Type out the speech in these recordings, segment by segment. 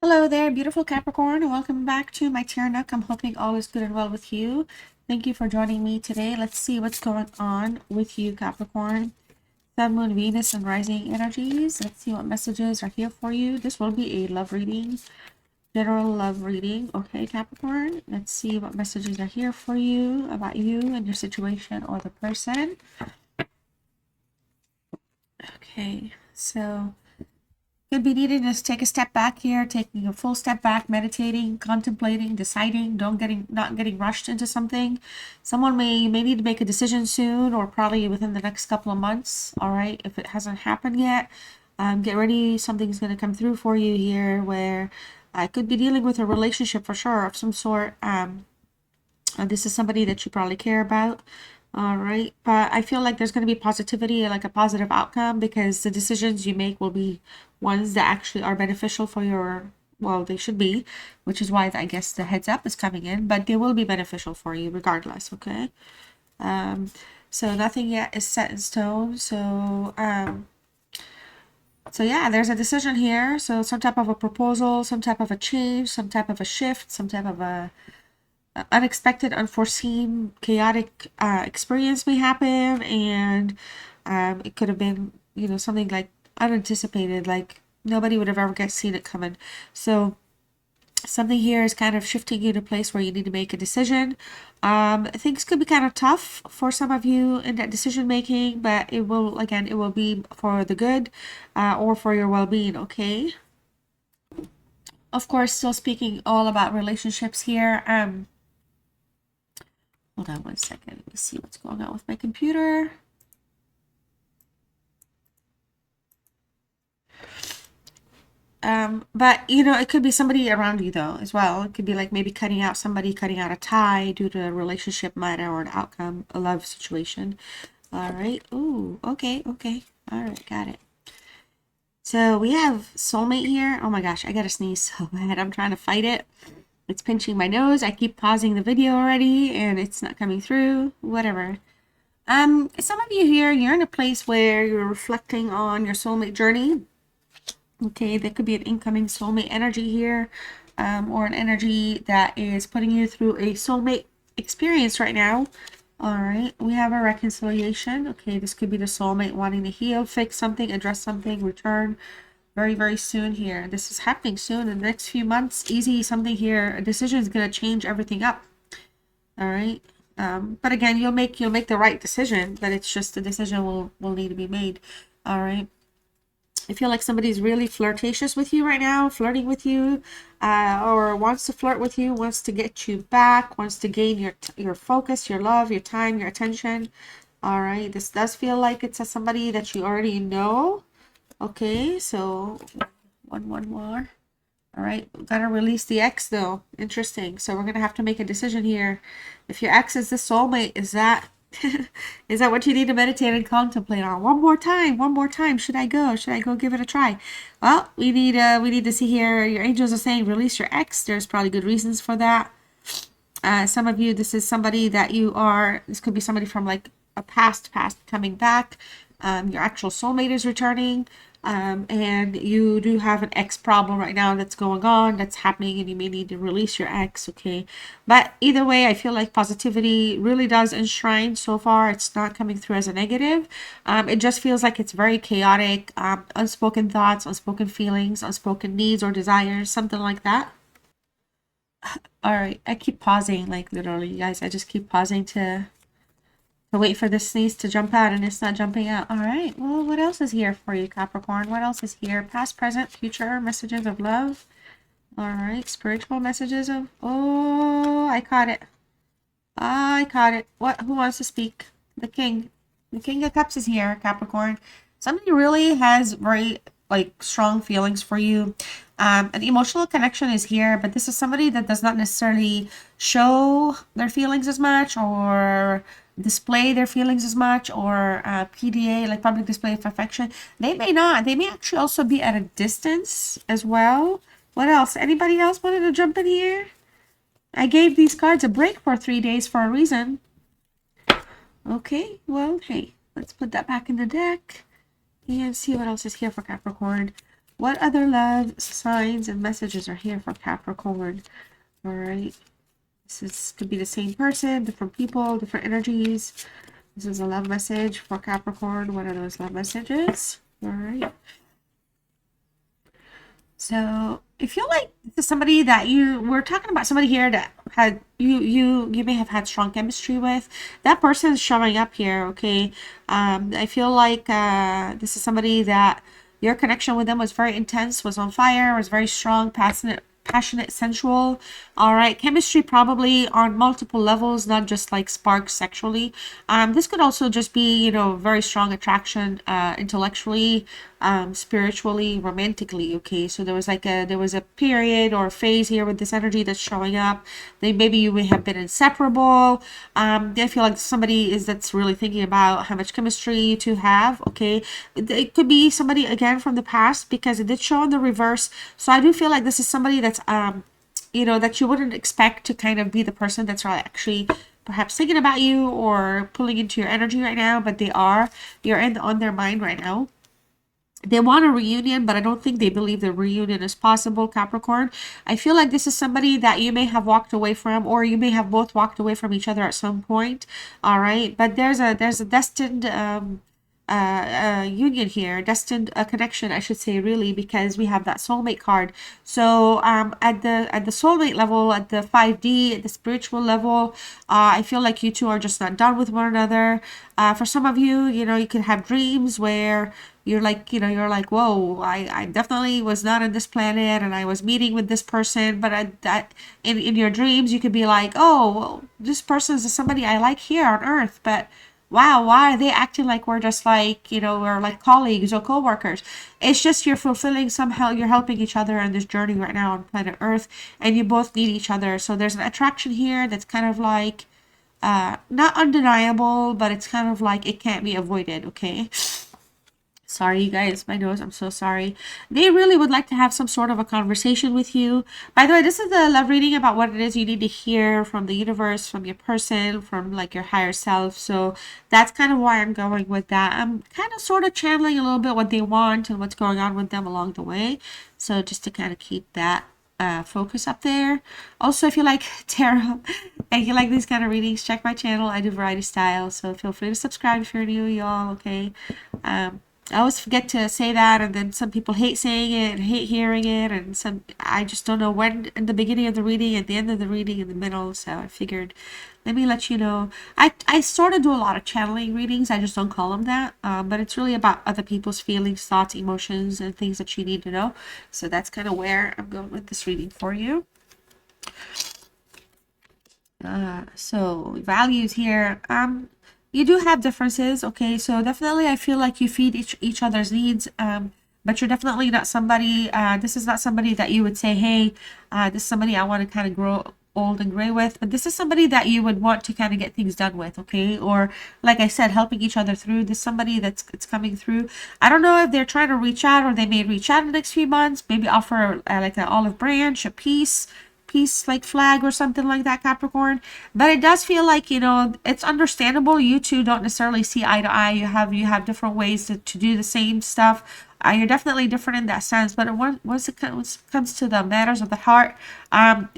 Hello there, beautiful Capricorn, and welcome back to my tarot nook. I'm hoping all is good and well with you. Thank you for joining me today. Let's see what's going on with you, Capricorn. Sun, Moon, Venus, and Rising energies. Let's see what messages are here for you. This will be a love reading, general love reading. Okay, Capricorn. Let's see what messages are here for you about you and your situation or the person. Okay, so could be needing to take a step back here, taking a full step back, meditating, contemplating, deciding, not getting rushed into something. Someone may need to make a decision soon, or probably within the next couple of months. All right, if it hasn't happened yet, get ready. Something's going to come through for you here, where I could be dealing with a relationship for sure of some sort. This is somebody that you probably care about. All right, but I feel like there's going to be positivity, like a positive outcome, because the decisions you make will be ones that actually are beneficial for your, well, they should be, which is why I guess the heads up is coming in, but they will be beneficial for you regardless. Okay. So nothing yet is set in stone. So yeah, there's a decision here. So some type of a proposal, some type of a change, some type of a shift, some type of a unexpected, unforeseen, chaotic experience may happen, and it could have been, something like unanticipated, like nobody would have ever seen it coming. So something here is kind of shifting you to a place where you need to make a decision. Things could be kind of tough for some of you in that decision making, but it will be for the good, or for your well-being. Okay. Of course, still speaking all about relationships here. Hold on one second. Let me see what's going on with my computer. But it could be somebody around you though as well. It could be like maybe cutting out a tie due to a relationship matter or an outcome, a love situation. All right. Ooh, okay. All right, got it. So we have soulmate here. Oh my gosh, I gotta sneeze so bad. I'm trying to fight it. It's pinching my nose. I keep pausing the video already and it's not coming through. Whatever. Some of you here, you're in a place where you're reflecting on your soulmate journey. Okay, there could be an incoming soulmate energy here, or an energy that is putting you through a soulmate experience right now. All right, we have a reconciliation. Okay, this could be the soulmate wanting to heal, fix something, address something, return very, very soon here. This is happening soon in the next few months. Easy something here. A decision is going to change everything up. All right. But again, you'll make the right decision, but it's just the decision will need to be made. All right. I feel like somebody's really flirtatious with you right now, flirting with you, or wants to flirt with you, wants to get you back, wants to gain your focus, your love, your time, your attention. All right. This does feel like it's somebody that you already know. Okay, so one more. All right, gotta release the ex though. Interesting. So we're gonna have to make a decision here. If your ex is the soulmate, is that is that what you need to meditate and contemplate on? One more time. Should I go? Should I go give it a try? Well, we need to see here. Your angels are saying release your ex. There's probably good reasons for that. Some of you, this is somebody that this could be somebody from like a past coming back. Your actual soulmate is returning. And you do have an ex problem right now that's going on, that's happening, and you may need to release your ex. Okay, but either way, I feel like positivity really does enshrine so far. It's not coming through as a negative. It just feels like it's very chaotic, unspoken thoughts, unspoken feelings, unspoken needs or desires, something like that. All right, I keep pausing, like literally, you guys. I just keep pausing to wait for the sneeze to jump out, and it's not jumping out. All right, well, what else is here for you, Capricorn? What else is here? Past, present, future, messages of love. All right, spiritual messages of, oh, I caught it. What? Who wants to speak? The king of cups is here, Capricorn. Somebody really has very like strong feelings for you. An emotional connection is here, but this is somebody that does not necessarily show their feelings as much, or display their feelings as much, or PDA, like public display of affection. They may not. They may actually also be at a distance as well. What else? Anybody else wanted to jump in here? I gave these cards a break for 3 days for a reason. Okay, well, hey, let's put that back in the deck and see what else is here for Capricorn. What other love signs and messages are here for Capricorn? All right. Could be the same person, different people, different energies. This is a love message for Capricorn. What are those love messages? All right. So I feel like this is somebody that we're talking about, somebody here that had you may have had strong chemistry with. That person is showing up here, okay? I feel like this is somebody that your connection with them was very intense, was on fire, was very strong, passionate, sensual. All right, chemistry probably on multiple levels, not just like sparks sexually. This could also just be, you know, very strong attraction, intellectually, spiritually, romantically. Okay, so there was a period or a phase here with this energy that's showing up. Maybe you may have been inseparable. I feel like somebody that's really thinking about how much chemistry you two have. Okay, it could be somebody again from the past, because it did show in the reverse. So I do feel like this is somebody that's you know, that you wouldn't expect to kind of be the person that's actually perhaps thinking about you or pulling into your energy right now, but you're on their mind right now. They want a reunion, but I don't think they believe the reunion is possible, Capricorn. I feel like this is somebody that you may have walked away from, or you may have both walked away from each other at some point. All right, but there's a destined union here, destined connection, I should say, really, because we have that soulmate card. So at the soulmate level, at the 5D, at the spiritual level, I feel like you two are just not done with one another. For some of you, you know, you could have dreams where you're like, you know, you're like, whoa, I definitely was not on this planet, and I was meeting with this person. But in your dreams, you could be like, oh, well, this person is somebody I like here on Earth, but wow, why are they acting like we're just like, you know, we're like colleagues or co-workers? It's just you're fulfilling somehow, you're helping each other on this journey right now on planet Earth, and you both need each other. So there's an attraction here that's kind of like, not undeniable, but it's kind of like it can't be avoided, okay? Sorry, you guys, my nose, I'm so sorry. They really would like to have some sort of a conversation with you. By the way, this is the love reading about what it is you need to hear from the universe, from your person, from like your higher self. So that's kind of why I'm going with that. I'm kind of sort of channeling a little bit what they want and what's going on with them along the way. So just to kind of keep that focus up there. Also, if you like tarot and you like these kind of readings, check my channel. I do variety style, so feel free to subscribe if you're new, y'all. Okay. I always forget to say that, and then some people hate saying it and hate hearing it, and some I just don't know when in the beginning of the reading, at the end of the reading, in the middle. So I figured, let me let you know. I sort of do a lot of channeling readings. I just don't call them that, but it's really about other people's feelings, thoughts, emotions, and things that you need to know. So that's kind of where I'm going with this reading for you. So values here. You do have differences, okay? So definitely I feel like you feed each other's needs, but you're definitely not somebody, this is not somebody that you would say, hey, this is somebody I want to kind of grow old and gray with, but this is somebody that you would want to kind of get things done with, okay? Or like I said, helping each other through. This somebody it's coming through. I don't know if they're trying to reach out, or they may reach out in the next few months, maybe offer like an olive branch, a peace like flag or something like that, Capricorn. But it does feel like, you know, it's understandable you two don't necessarily see eye to eye. You have different ways to do the same stuff. You're definitely different in that sense, but once it comes to the matters of the heart,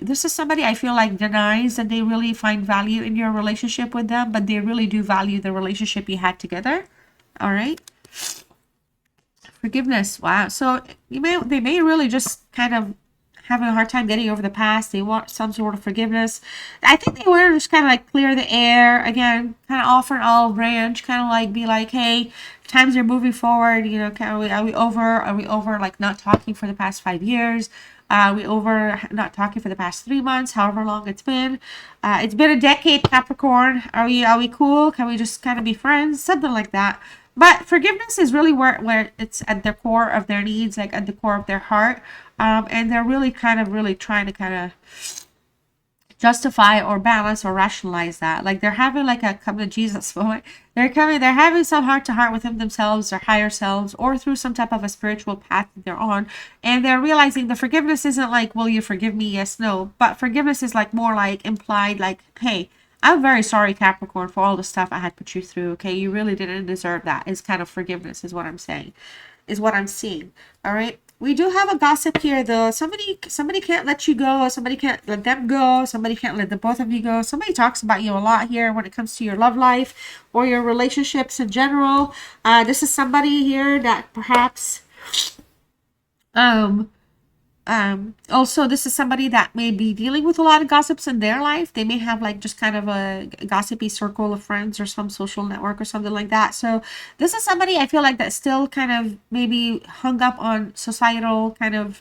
this is somebody I feel like denies that they really find value in your relationship with them, but they really do value the relationship you had together. All right. Forgiveness. Wow. So they may really just kind of having a hard time getting over the past. They want some sort of forgiveness. I think they want to just kind of like clear the air again, kind of offer an olive branch, kind of like be like, hey, times are moving forward. You know, are we over like not talking for the past 5 years? Are we over not talking for the past 3 months, however long it's been? It's been a decade, Capricorn. Are we cool? Can we just kind of be friends? Something like that. But forgiveness is really where it's at the core of their needs, like at the core of their heart. And they're really trying to kind of justify or balance or rationalize that. Like they're having like a come to Jesus moment. They're having some heart to heart within themselves, their higher selves, or through some type of a spiritual path that they're on. And they're realizing the forgiveness isn't like, will you forgive me? Yes, no. But forgiveness is like more like implied, like, hey, I'm very sorry, Capricorn, for all the stuff I had put you through. Okay, you really didn't deserve that. Is kind of forgiveness, is what I'm saying, is what I'm seeing. All right. We do have a gossip here, though. Somebody can't let you go. Somebody can't let them go. Somebody can't let the both of you go. Somebody talks about you a lot here when it comes to your love life or your relationships in general. This is somebody here that perhaps um also, this is somebody that may be dealing with a lot of gossips in their life. They may have like just kind of a gossipy circle of friends or some social network or something like that. So this is somebody I feel like that's still kind of maybe hung up on societal kind of,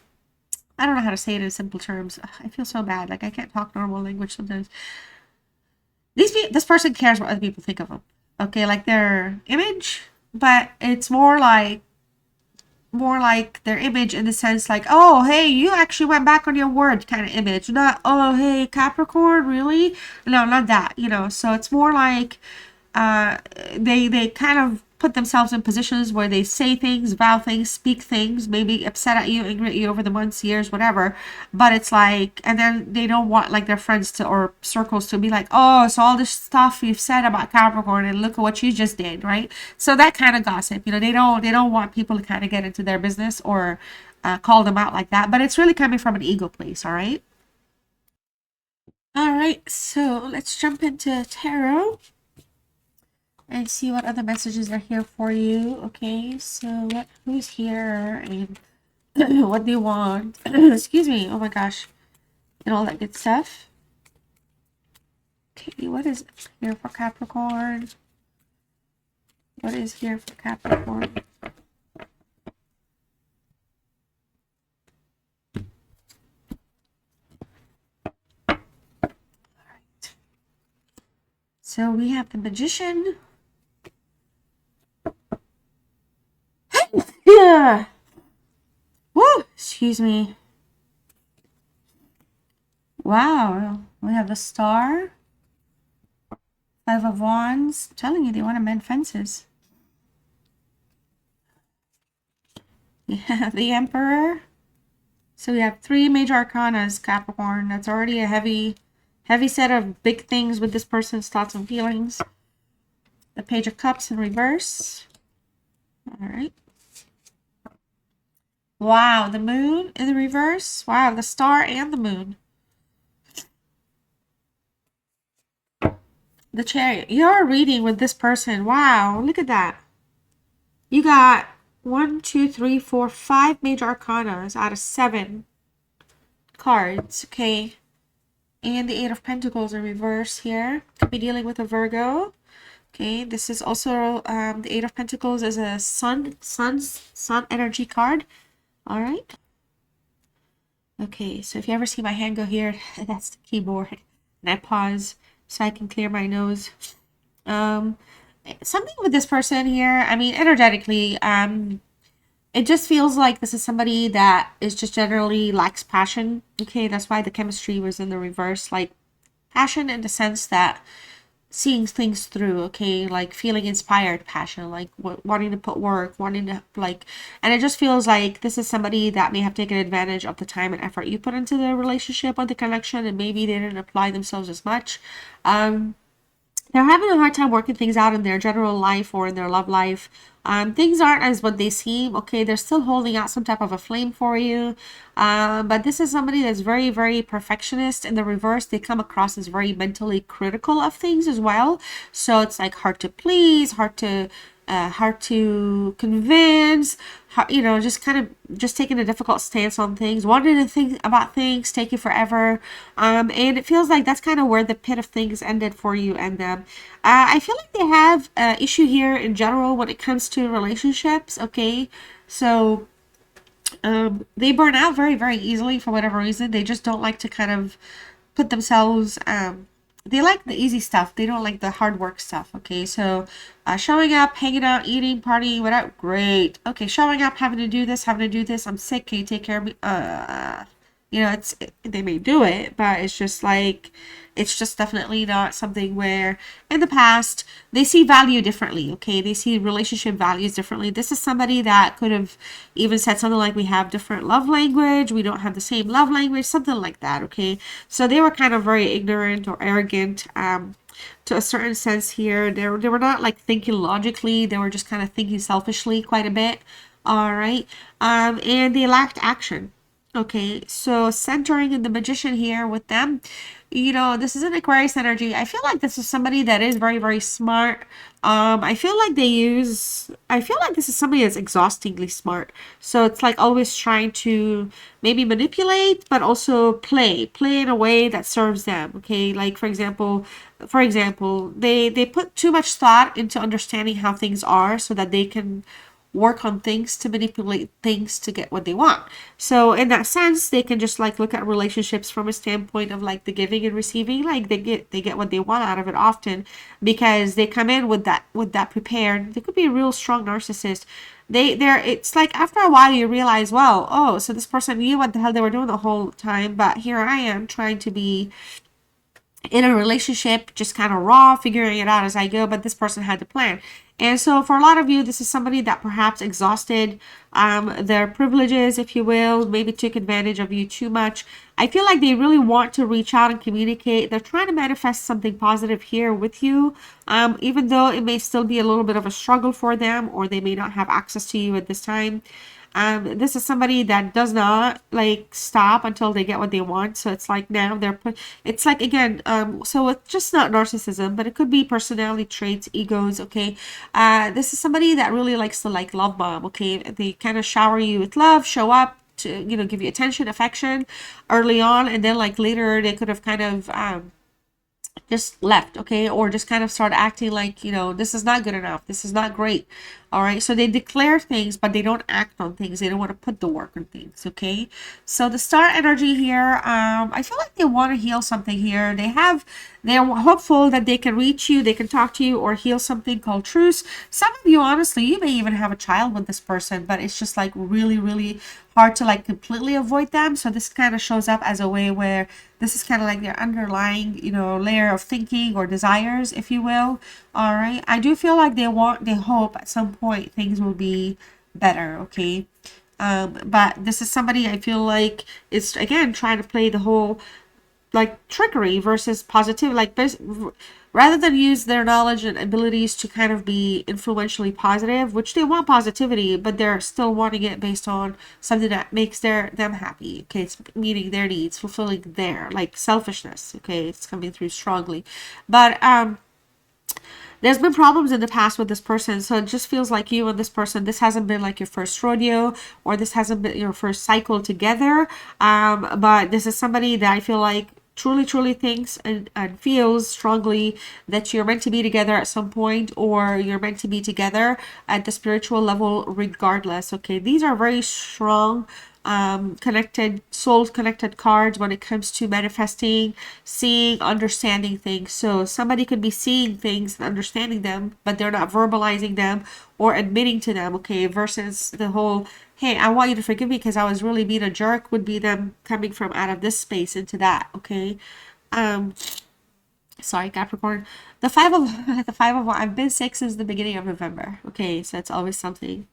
I don't know how to say it in simple terms. Ugh, I feel so bad. Like I can't talk normal language sometimes. This person cares what other people think of them. Okay, like their image, but it's more like their image in the sense like, oh hey, you actually went back on your word kind of image, not oh hey Capricorn really, no, not that, so it's more like uh they kind of put themselves in positions where they say things, vow things, speak things, maybe upset at you, angry at you over the months, years, whatever. But it's like, and then they don't want like their friends to or circles to be like, oh, so all this stuff you've said about Capricorn and look at what you just did, right? So that kind of gossip, they don't want people to kind of get into their business or call them out like that. But it's really coming from an ego place, all right? All right, so let's jump into tarot and see what other messages are here for you. Okay, so who's here and what do you want? Excuse me. Oh my gosh, and all that good stuff. Okay, what is here for Capricorn? What is here for Capricorn? All right. So we have the Magician. Yeah. Woo! Excuse me. Wow. We have the Star. Five of Wands. I'm telling you, they want to mend fences. Yeah, the Emperor. So we have 3 major arcanas, Capricorn. That's already a heavy set of big things with this person's thoughts and feelings. The Page of Cups in reverse. All right. Wow, the Moon in the reverse. Wow, the Star and the Moon. The Chariot. You're reading with this person. Wow, look at that. You got 1, 2, 3, 4, 5 major arcanas out of 7 cards. Okay. And the 8 of Pentacles in reverse here. Could be dealing with a Virgo. Okay, this is also the 8 of Pentacles is a sun energy card. All right. Okay, so if you ever see my hand go here, that's the keyboard. And I pause so I can clear my nose. Something with this person here, I mean, energetically, it just feels like this is somebody that is just generally lacks passion. Okay, that's why the chemistry was in the reverse. Like, passion in the sense that seeing things through, okay, like feeling inspired passion, like wanting to put work, wanting to like, and it just feels like this is somebody that may have taken advantage of the time and effort you put into the relationship or the connection, and maybe they didn't apply themselves as much. They're having a hard time working things out in their general life or in their love life. Things aren't as what they seem. Okay, they're still holding out some type of a flame for you. But this is somebody that's very, very perfectionist. In the reverse, they come across as very mentally critical of things as well. So it's like hard to please, hard to convince, just kind of just taking a difficult stance on things, wanting to think about things, taking forever. And it feels like that's kind of where the pit of things ended for you and them. I feel like they have an issue here in general when it comes to relationships. Okay, so they burn out very, very easily for whatever reason. They just don't like to kind of put themselves, they like the easy stuff. They don't like the hard work stuff. Okay, so showing up, hanging out, eating, partying, whatever, great. Okay, showing up, having to do this, I'm sick, can you take care of me? They may do it, but it's just like, it's just definitely not something where in the past they see value differently. Okay, they see relationship values differently. This is somebody that could have even said something like, we have different love language, we don't have the same love language, something like that. Okay, so they were kind of very ignorant or arrogant to a certain sense here. They were not like thinking logically, they were just kind of thinking selfishly quite a bit. All right. And they lacked action. Okay, so centering in the magician here with them, you know, this is an Aquarius energy. I feel like this is somebody that is very, very smart. I feel like I feel like this is somebody that's exhaustingly smart. So it's like always trying to maybe manipulate, but also play in a way that serves them. Okay, like for example, they put too much thought into understanding how things are so that they can work on things to manipulate things to get what they want. So in that sense, they can just like look at relationships from a standpoint of like the giving and receiving. Like they get what they want out of it often because they come in with that prepared. They could be a real strong narcissist. They're it's like after a while you realize, well, oh, so this person knew what the hell they were doing the whole time, but here I am trying to be in a relationship, just kind of raw, figuring it out as I go, but this person had the plan. And so for a lot of you, this is somebody that perhaps exhausted their privileges, if you will, maybe took advantage of you too much. I feel like they really want to reach out and communicate. They're trying to manifest something positive here with you, even though it may still be a little bit of a struggle for them, or they may not have access to you at this time. This is somebody that does not like stop until they get what they want. So it's like now it's like again, so it's just not narcissism, but it could be personality traits, egos. Okay. This is somebody that really likes to like love bomb. Okay. They kind of shower you with love, show up to, you know, give you attention, affection early on. And then like later they could have kind of, just left, okay, or just kind of start acting like, you know, this is not good enough, this is not great. All right, so they declare things but they don't act on things, they don't want to put the work on things. Okay, so the star energy here, I feel like they want to heal something here. They're hopeful that they can reach you, they can talk to you or heal something called truce. Some of you, honestly, you may even have a child with this person, but it's just like really, really hard to like completely avoid them. So this kind of shows up as a way where this is kind of like their underlying, you know, layer of thinking or desires, if you will. All right, I do feel like they hope at some point things will be better. Okay, but this is somebody I feel like it's again trying to play the whole like trickery versus positive, like rather than use their knowledge and abilities to kind of be influentially positive, which they want positivity, but they're still wanting it based on something that makes them happy. Okay, it's meeting their needs, fulfilling their like selfishness. Okay, it's coming through strongly, but there's been problems in the past with this person, so it just feels like you and this person, this hasn't been like your first rodeo, or this hasn't been your first cycle together. But this is somebody that I feel like truly thinks and feels strongly that you're meant to be together at some point, or you're meant to be together at the spiritual level regardless. Okay, these are very strong connected souls, connected cards when it comes to manifesting, seeing, understanding things. So somebody could be seeing things and understanding them, but they're not verbalizing them or admitting to them. Okay, versus the whole, hey, I want you to forgive me because I was really being a jerk, would be them coming from out of this space into that. Okay, sorry, Capricorn. The five of the 5 of I've been sick since the beginning of November. Okay, so it's always something.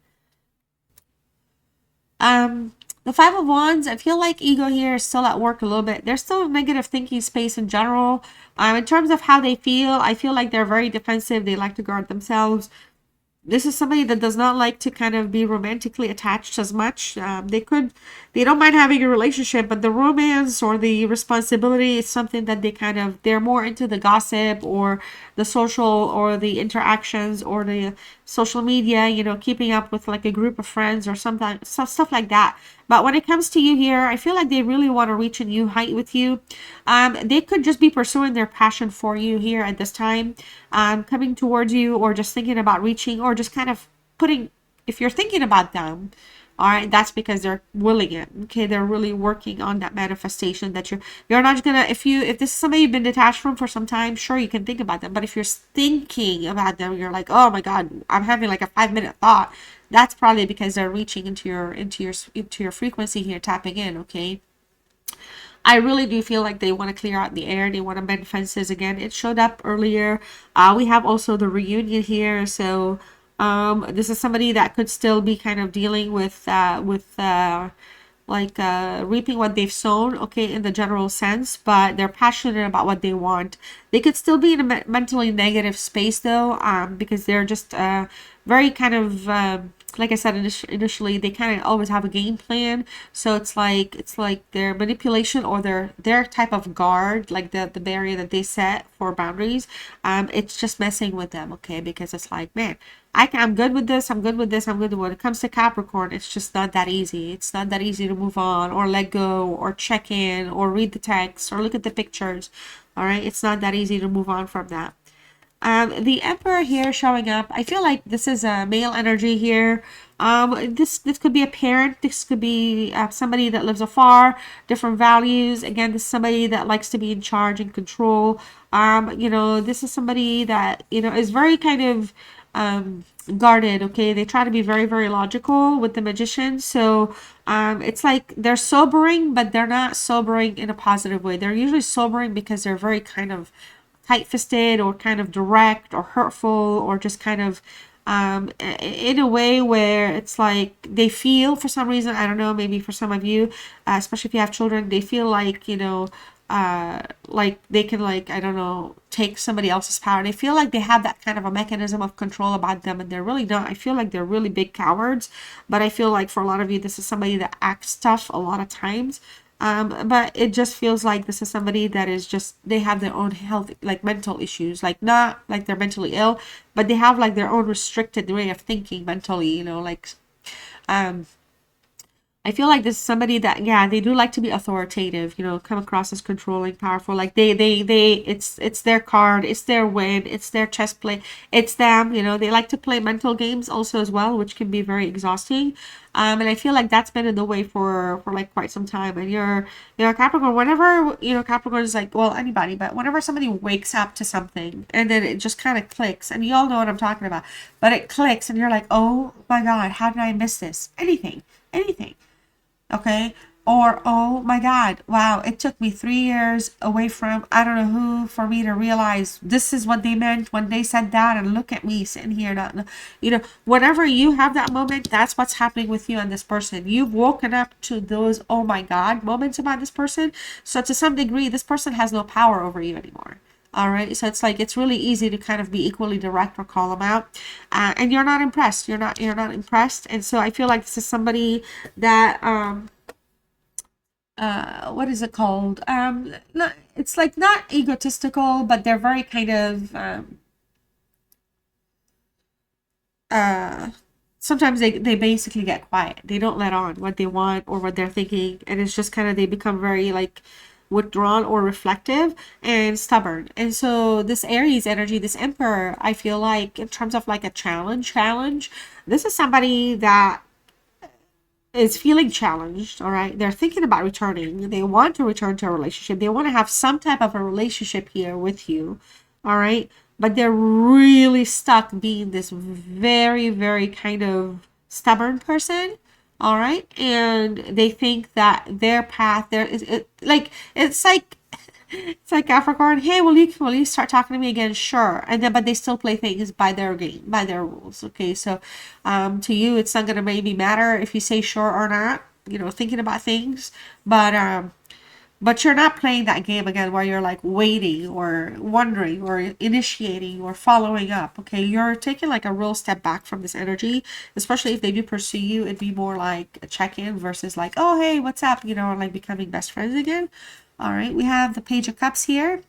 The 5 of Wands, I feel like ego here is still at work a little bit. There's still a negative thinking space in general. In terms of how they feel, I feel like they're very defensive. They like to guard themselves. This is somebody that does not like to kind of be romantically attached as much. They don't mind having a relationship, but the romance or the responsibility is something that they're more into the gossip or the social or the interactions or the social media, you know, keeping up with like a group of friends or something, stuff like that. But when it comes to you here, I feel like they really want to reach a new height with you. They could just be pursuing their passion for you here at this time, coming towards you, or just thinking about reaching, or just kind of putting, if you're thinking about them, all right, that's because they're willing it. Okay, they're really working on that manifestation that you're not gonna, if this is somebody you've been detached from for some time, sure, you can think about them. But if you're thinking about them, you're like, oh my God, I'm having like a 5-minute thought. That's probably because they're reaching into your frequency here, tapping in. Okay, I really do feel like they want to clear out the air. They want to mend fences again. It showed up earlier. We have also the reunion here. So this is somebody that could still be kind of dealing with reaping what they've sown, okay, in the general sense, but they're passionate about what they want. They could still be in a mentally negative space though, because they're just very kind of like I said initially, they kind of always have a game plan. So it's like their manipulation or their type of guard, like the barrier that they set for boundaries. It's just messing with them, okay? Because it's like, man, I'm good with this. I'm good with this. I'm good. When it comes to Capricorn, it's just not that easy. It's not that easy to move on or let go or check in or read the text or look at the pictures. All right, it's not that easy to move on from that. The Emperor here showing up. I feel like this is a male energy here. This could be a parent. This could be somebody that lives afar, different values. Again, this is somebody that likes to be in charge and control. You know, this is somebody that, you know, is very kind of guarded. Okay, they try to be very, very logical with the Magician. So it's like they're sobering, but they're not sobering in a positive way. They're usually sobering because they're very kind of tight-fisted or kind of direct or hurtful or just kind of in a way where it's like they feel for some reason, I don't know, maybe for some of you, especially if you have children, they feel like, you know, like they can, like, I don't know, take somebody else's power. They feel like they have that kind of a mechanism of control about them, and they're really not. I feel like they're really big cowards, but I feel like for a lot of you, this is somebody that acts tough a lot of times. But it just feels like this is somebody that is just, they have their own health, like mental issues, like not like they're mentally ill, but they have like their own restricted way of thinking mentally, you know, like, I feel like this is somebody that, yeah, they do like to be authoritative, you know, come across as controlling, powerful. Like it's their card, it's their win, it's their chess play, it's them, you know, they like to play mental games also as well, which can be very exhausting. And I feel like that's been in the way for like quite some time. And you know, Capricorn, whenever, you know, Capricorn is like, well, anybody, but whenever somebody wakes up to something and then it just kind of clicks, and you all know what I'm talking about, but it clicks and you're like, oh my God, how did I miss this? Anything. Okay, or oh my God, wow, it took me 3 years away from I don't know who for me to realize this is what they meant when they said that, and look at me sitting here not, you know, whenever you have that moment, that's what's happening with you and this person. You've woken up to those oh my God moments about this person. So to some degree, this person has no power over you anymore. All right, so it's like it's really easy to kind of be equally direct or call them out, and you're not impressed. You're not impressed, and so I feel like this is somebody that what is it called? Not, it's like not egotistical, but they're very kind of uh sometimes they basically get quiet. They don't let on what they want or what they're thinking, and it's just kind of they become very like withdrawn or reflective and stubborn. And so this Aries energy, this Emperor, I feel like in terms of like a challenge, this is somebody that is feeling challenged. All right, they're thinking about returning. They want to return to a relationship. They want to have some type of a relationship here with you. All right, but they're really stuck being this very, very kind of stubborn person. All right, and they think that their path there is like it's like Capricorn, hey, will you start talking to me again? Sure. And then but they still play things by their game, by their rules. Okay, so to you it's not gonna maybe matter if you say sure or not, you know, thinking about things, but you're not playing that game again where you're like waiting or wondering or initiating or following up. Okay, you're taking like a real step back from this energy, especially if they do pursue you. It'd be more like a check-in versus like, oh, hey, what's up? You know, or like becoming best friends again. All right, we have the Page of Cups here.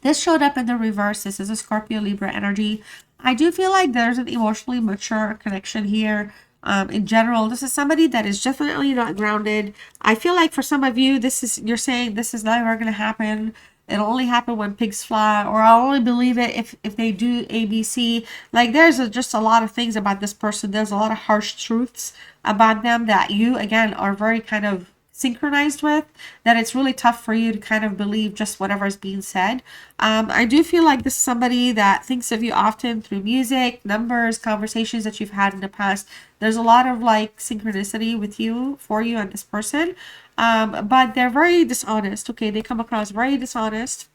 This showed up in the reverse. This is a Scorpio Libra energy. I do feel like there's an emotionally mature connection here. In general, this is somebody that is definitely not grounded. I feel like for some of you, this is, you're saying this is never going to happen. It'll only happen when pigs fly, or I'll only believe it if they do ABC. Like there's just a lot of things about this person. There's a lot of harsh truths about them that you, again, are very kind of synchronized with, that it's really tough for you to kind of believe just whatever is being said. I do feel like this is somebody that thinks of you often through music, numbers, conversations that you've had in the past. There's a lot of like synchronicity with you, for you and this person, but they're very dishonest. Okay, they come across very dishonest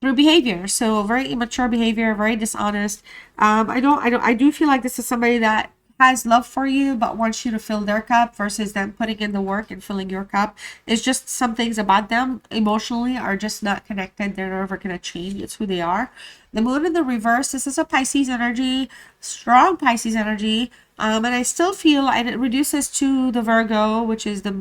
through behavior. So very immature behavior, very dishonest. I do feel like this is somebody that has love for you but wants you to fill their cup versus them putting in the work and filling your cup. It's just some things about them emotionally are just not connected. They're never going to change. It's who they are. The moon in the reverse, this is a Pisces energy, strong Pisces energy. And I still feel, and it reduces to the Virgo, which is the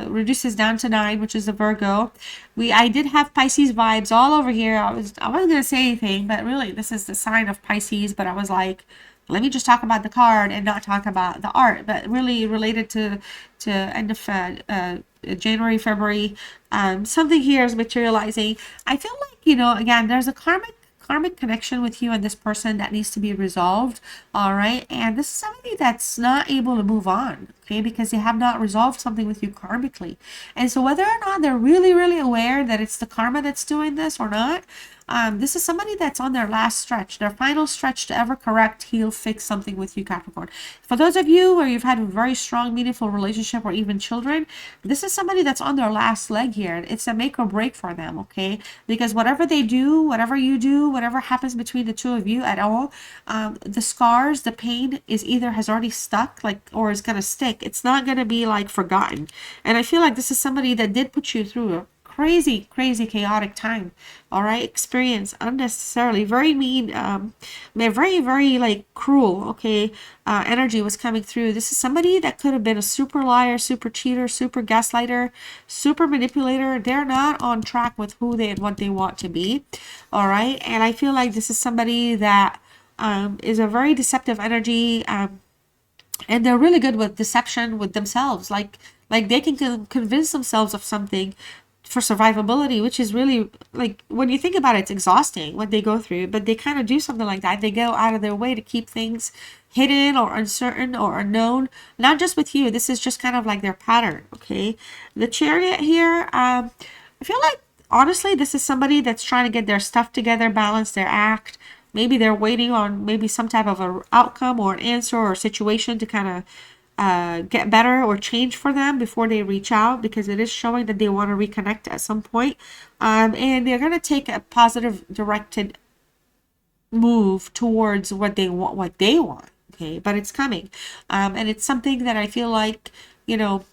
reduces down to 9, which is the Virgo. I did have Pisces vibes all over here. I wasn't gonna say anything, but really this is the sign of Pisces. But I was like, let me just talk about the card and not talk about the art. But really related to end of January, February. Something here is materializing. I feel like, you know, again, there's a karmic connection with you and this person that needs to be resolved. All right, and this is somebody that's not able to move on, okay, because they have not resolved something with you karmically. And so whether or not they're really aware that it's the karma that's doing this or not, this is somebody that's on their last stretch, their final stretch to ever correct, heal, fix something with you, Capricorn. For those of you where you've had a very strong, meaningful relationship or even children, this is somebody that's on their last leg here. It's a make or break for them, okay? Because whatever they do, whatever you do, whatever happens between the two of you at all, the scars, the pain is either has already stuck, like, or is going to stick. It's not going to be like forgotten. And I feel like this is somebody that did put you through a crazy chaotic time, all right, experience unnecessarily very mean, very like cruel, okay, energy was coming through. This is somebody that could have been a super liar, super cheater, super gaslighter, super manipulator. They're not on track with who they and what they want to be, all right. And I feel like this is somebody that is a very deceptive energy, and they're really good with deception with themselves, like they can convince themselves of something for survivability, which is really, like, when you think about it, it's exhausting what they go through, but they kind of do something like that. They go out of their way to keep things hidden or uncertain or unknown, not just with you. This is just kind of like their pattern, okay? The Chariot here, I feel like, honestly, this is somebody that's trying to get their stuff together, balance their act. Maybe they're waiting on maybe some type of a outcome or an answer or a situation to kind of get better or change for them before they reach out, because it is showing that they want to reconnect at some point. And they're going to take a positive directed move towards what they want, okay, but it's coming. And it's something that I feel like, you know,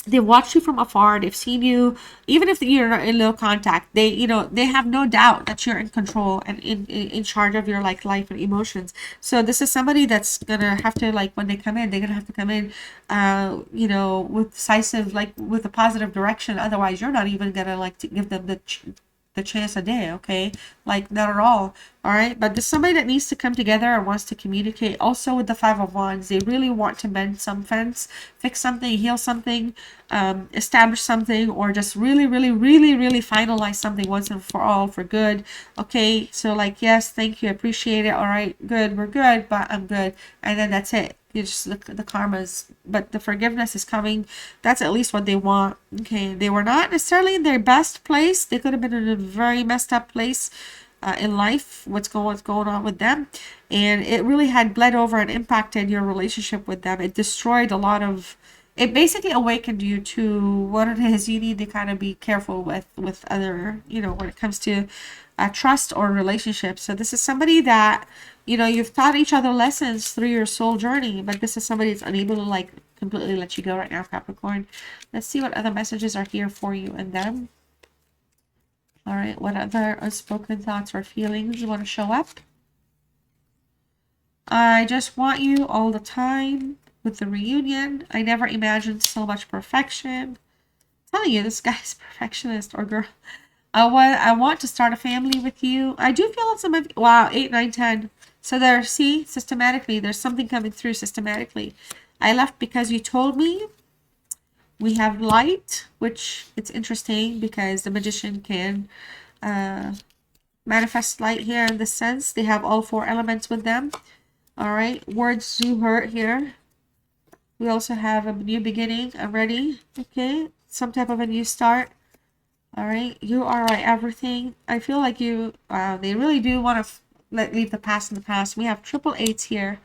they watched you from afar. They've seen you, even if you're in low contact. They, you know, they have no doubt that you're in control and in charge of your like life and emotions. So this is somebody that's gonna have to, like, when they come in, they're gonna have to come in, you know, with decisive, like with a positive direction. Otherwise, you're not even gonna like to give them the chance a day, okay? Like, not at all right? But there's somebody that needs to come together and wants to communicate. Also with the Five of Wands, they really want to mend some fence, fix something, heal something, establish something, or just really finalize something once and for all for good, okay? So like, yes, thank you, appreciate it, all right, good, we're good, but I'm good, and then that's it. You just the karmas, but the forgiveness is coming. That's at least what they want, okay? They were not necessarily in their best place. They could have been in a very messed up place in life, what's going on with them, and it really had bled over and impacted your relationship with them. It destroyed a lot of, it basically awakened you to what it is you need to kind of be careful with other, you know, when it comes to trust or relationships. So this is somebody that, you know, you've taught each other lessons through your soul journey, but this is somebody that's unable to like completely let you go right now, Capricorn. Let's see what other messages are here for you and them. All right, what other unspoken thoughts or feelings want to show up? I just want you all the time with the reunion. I never imagined so much perfection. I'm telling you, this guy's perfectionist or girl. I want to start a family with you. I do feel some of, wow, 8, 9, 10. So there, see, systematically, there's something coming through systematically. I left because you told me. We have light, which it's interesting because the magician can manifest light here in this sense. They have all 4 elements with them. All right, words do hurt here. We also have a new beginning, a ready, okay, some type of a new start. All right, you are right, everything. I feel like you, they really do want to leave the past in the past. We have triple 8s here.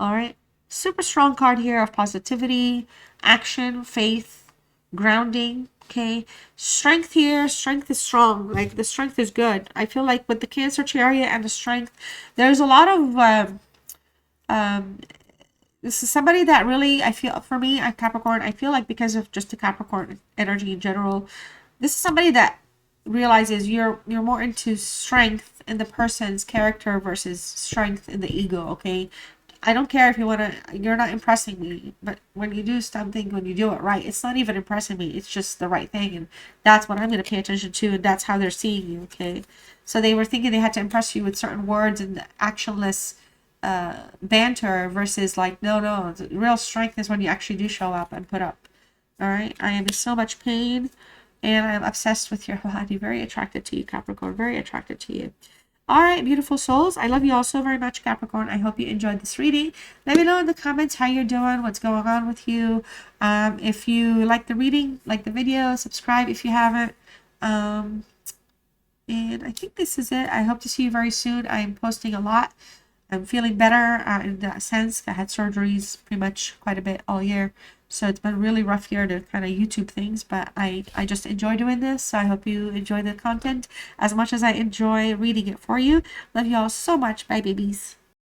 All right, super strong card here of positivity, action, faith, grounding, okay? Strength here, strength is strong, like the strength is good. I feel like with the Cancer Chariot and the strength, there's a lot of, this is somebody that really, I feel, for me, at Capricorn, I feel like because of just the Capricorn energy in general, this is somebody that realizes you're more into strength in the person's character versus strength in the ego, okay? I don't care if you want to, you're not impressing me, but when you do something, when you do it right, it's not even impressing me. It's just the right thing. And that's what I'm going to pay attention to. And that's how they're seeing you. Okay. So they were thinking they had to impress you with certain words and actionless banter versus like, no, the real strength is when you actually do show up and put up. All right. I am in so much pain and I'm obsessed with your body. Very attracted to you, Capricorn. Very attracted to you. All right, beautiful souls. I love you all so very much, Capricorn. I hope you enjoyed this reading. Let me know in the comments how you're doing, what's going on with you. If you like the reading, like the video, subscribe if you haven't. And I think this is it. I hope to see you very soon. I am posting a lot. I'm feeling better in that sense. I had surgeries pretty much quite a bit all year. So it's been a really rough year to kind of YouTube things, but I just enjoy doing this. So I hope you enjoy the content as much as I enjoy reading it for you. Love you all so much. Bye, babies.